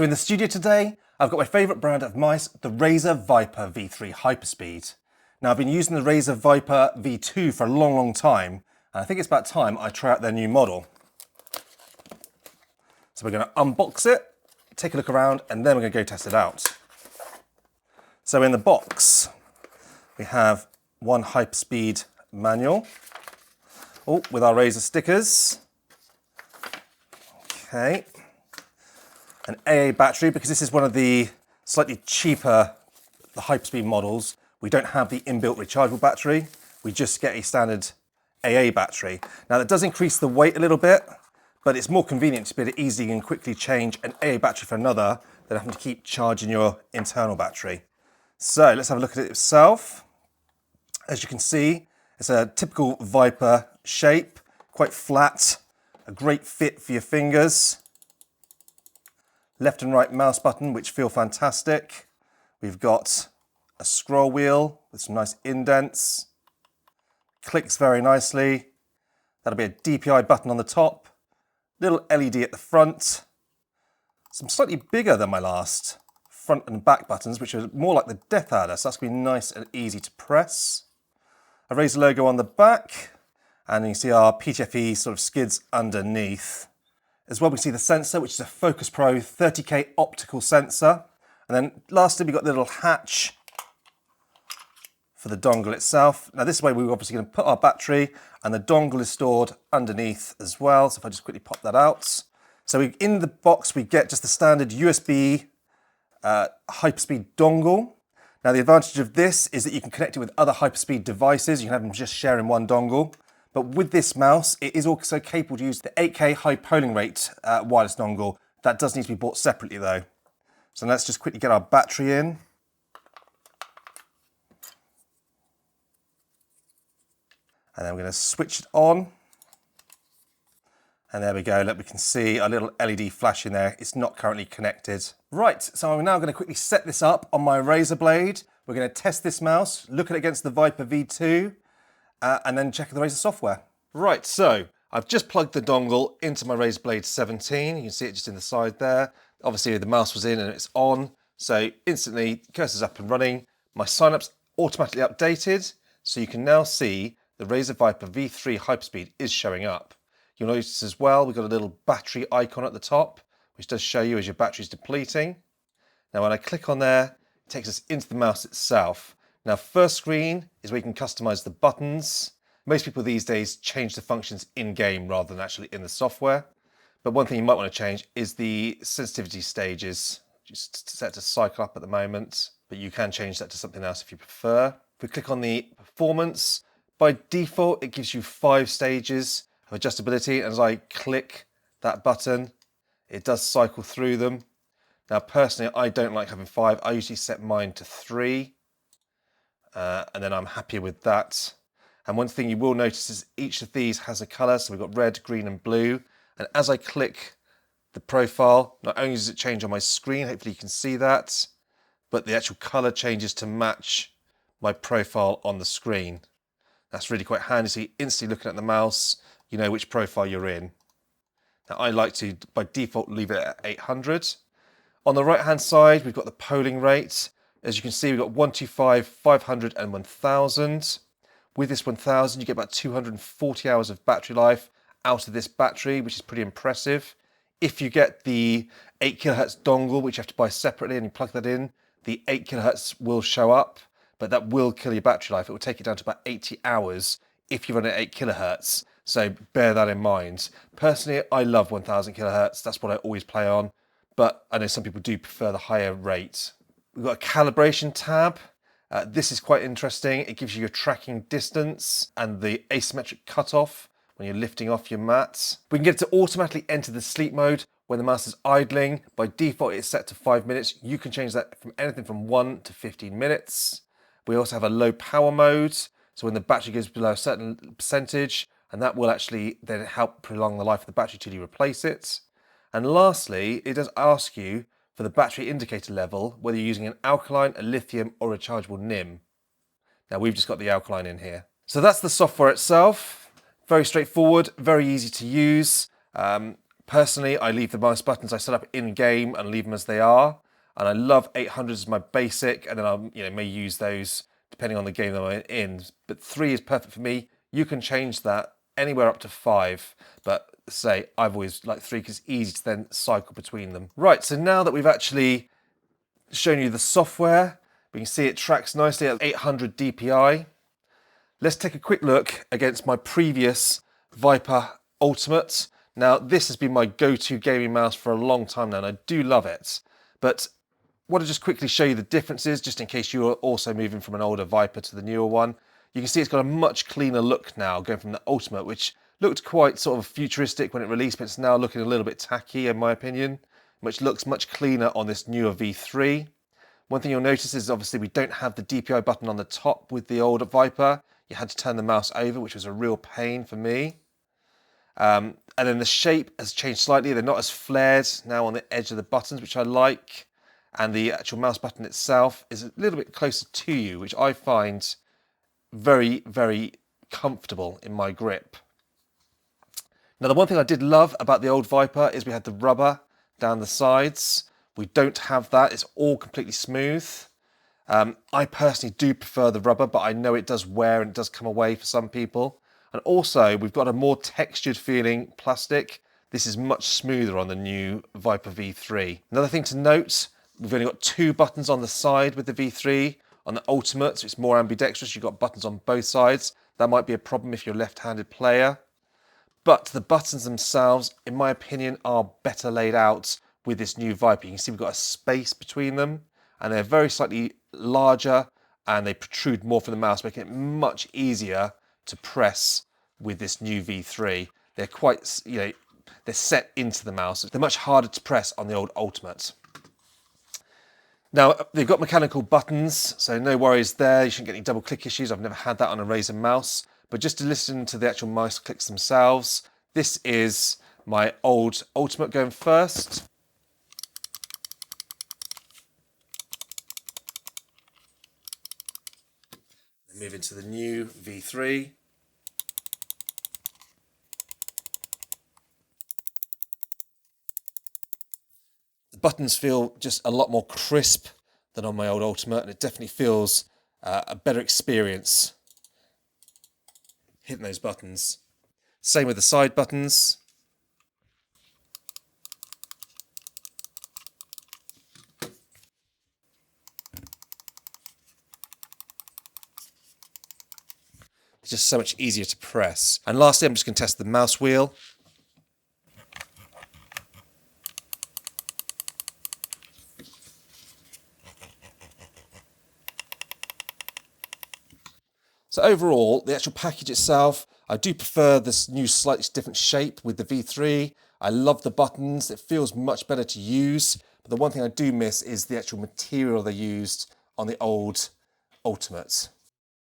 So in the studio today, I've got my favourite brand of mice, the Razer Viper V3 Hyperspeed. Now I've been using the Razer Viper V2 for a long time, and I think it's about time I try out their new model. So we're going to unbox it, take a look around, and then we're going to go test it out. So in the box, we have one Hyperspeed manual, with our Razer stickers. Okay. An AA battery, because this is one of the slightly cheaper, the Hyperspeed models. We don't have the inbuilt rechargeable battery. We just get a standard AA battery. Now that does increase the weight a little bit, but it's more convenient to be able to easily and quickly change an AA battery for another than having to keep charging your internal battery. So let's have a look at it itself. As you can see, it's a typical Viper shape, quite flat, a great fit for your fingers. Left and right mouse button, which feel fantastic. We've got a scroll wheel with some nice indents. Clicks very nicely. That'll be a DPI button on the top. Little LED at the front. Some slightly bigger than my last front and back buttons, which are more like the Death Adder, so that's going to be nice and easy to press. A Razer logo on the back, and you can see our PTFE sort of skids underneath. As well, we see the sensor, which is a Focus Pro 30K optical sensor. And then lastly, we've got the little hatch for the dongle itself. Now this way, we're obviously going to put our battery, and the dongle is stored underneath as well. So if I just quickly pop that out. So in the box, we get just the standard USB Hyperspeed dongle. Now the advantage of this is that you can connect it with other Hyperspeed devices. You can have them just sharing one dongle. But with this mouse, it is also capable to use the 8K high polling rate wireless dongle. That does need to be bought separately though. So let's just quickly get our battery in. And then we're going to switch it on. And there we go. Look, we can see a little LED flash in there. It's not currently connected. Right, so I'm now going to quickly set this up on my Razer blade. We're going to test this mouse, look at it against the Viper V2, and then check the Razer software. Right, so I've just plugged the dongle into my Razer Blade 17. You can see it just in the side there. Obviously the mouse was in and it's on. So instantly, cursor's up and running. My sign-up's automatically updated. So you can now see the Razer Viper V3 Hyperspeed is showing up. You'll notice as well, we've got a little battery icon at the top, which does show you as your battery's depleting. Now when I click on there, it takes us into the mouse itself. Now first screen is where you can customize the buttons. Most people these days change the functions in-game rather than actually in the software. But one thing you might want to change is the sensitivity stages. Just set to cycle up at the moment, but you can change that to something else if you prefer. If we click on the performance, by default it gives you 5 stages of adjustability, and as I click that button, it does cycle through them. Now personally, I don't like having 5. I usually set mine to 3, and then I'm happy with that. And one thing you will notice is each of these has a colour, so we've got red, green and blue. And as I click the profile, not only does it change on my screen, hopefully you can see that, but the actual colour changes to match my profile on the screen. That's really quite handy, so you're instantly looking at the mouse, you know which profile you're in. Now I like to, by default, leave it at 800. On the right hand side, we've got the polling rate. As you can see, we've got 125, 500 and 1000. With this 1000, you get about 240 hours of battery life out of this battery, which is pretty impressive. If you get the 8 kHz dongle, which you have to buy separately, and you plug that in, the 8 kHz will show up, but that will kill your battery life. It will take it down to about 80 hours if you run at 8 kHz. So bear that in mind. Personally, I love 1000 kHz. That's what I always play on, but I know some people do prefer the higher rate. We've got a calibration tab. This is quite interesting. It gives you your tracking distance and the asymmetric cutoff when you're lifting off your mats. We can get it to automatically enter the sleep mode when the mouse is idling. By default, it's set to 5 minutes. You can change that from anything from 1 to 15 minutes. We also have a low power mode. So when the battery goes below a certain percentage, and that will actually then help prolong the life of the battery till you replace it. And lastly, it does ask you for the battery indicator level, whether you're using an alkaline, a lithium or rechargeable NIM. Now we've just got the alkaline in here. So that's the software itself. Very straightforward, very easy to use. Personally, I leave the mouse buttons I set up in-game and leave them as they are. And I love 800 as my basic, and then I may use those depending on the game that I'm in. But 3 is perfect for me. You can change that anywhere up to 5, but say I've always liked 3 because it's easy to then cycle between them. Right, so now that we've actually shown you the software, we can see it tracks nicely at 800 DPI. Let's take a quick look against my previous Viper Ultimate. Now, this has been my go-to gaming mouse for a long time now, and I do love it. But I want to just quickly show you the differences, just in case you are also moving from an older Viper to the newer one. You can see it's got a much cleaner look now, going from the Ultimate, which looked quite sort of futuristic when it released, but it's now looking a little bit tacky, in my opinion, which looks much cleaner on this newer V3. One thing you'll notice is obviously we don't have the DPI button on the top with the older Viper. You had to turn the mouse over, which was a real pain for me. And then the shape has changed slightly. They're not as flared now on the edge of the buttons, which I like. And the actual mouse button itself is a little bit closer to you, which I find very, very comfortable in my grip. Now, the one thing I did love about the old Viper is we had the rubber down the sides. We don't have that. It's all completely smooth. I personally do prefer the rubber, but I know it does wear and it does come away for some people. And also, we've got a more textured feeling plastic. This is much smoother on the new Viper V3. Another thing to note, we've only got 2 buttons on the side with the V3. On the Ultimate, so it's more ambidextrous. You've got buttons on both sides. That might be a problem if you're a left-handed player. But the buttons themselves, in my opinion, are better laid out with this new Viper. You can see we've got a space between them, and they're very slightly larger, and they protrude more from the mouse, making it much easier to press with this new V3. They're quite, they're set into the mouse. They're much harder to press on the old Ultimate. Now, they've got mechanical buttons, so no worries there. You shouldn't get any double click issues. I've never had that on a Razer mouse. But just to listen to the actual mouse clicks themselves, this is my old Ultimate going first. Move into the new V3. The buttons feel just a lot more crisp than on my old Ultimate, and it definitely feels a better experience hitting those buttons. Same with the side buttons. It's just so much easier to press. And lastly, I'm just going to test the mouse wheel. So overall, the actual package itself, I do prefer this new slightly different shape with the V3. I love the buttons. It feels much better to use. But the one thing I do miss is the actual material they used on the old Ultimates.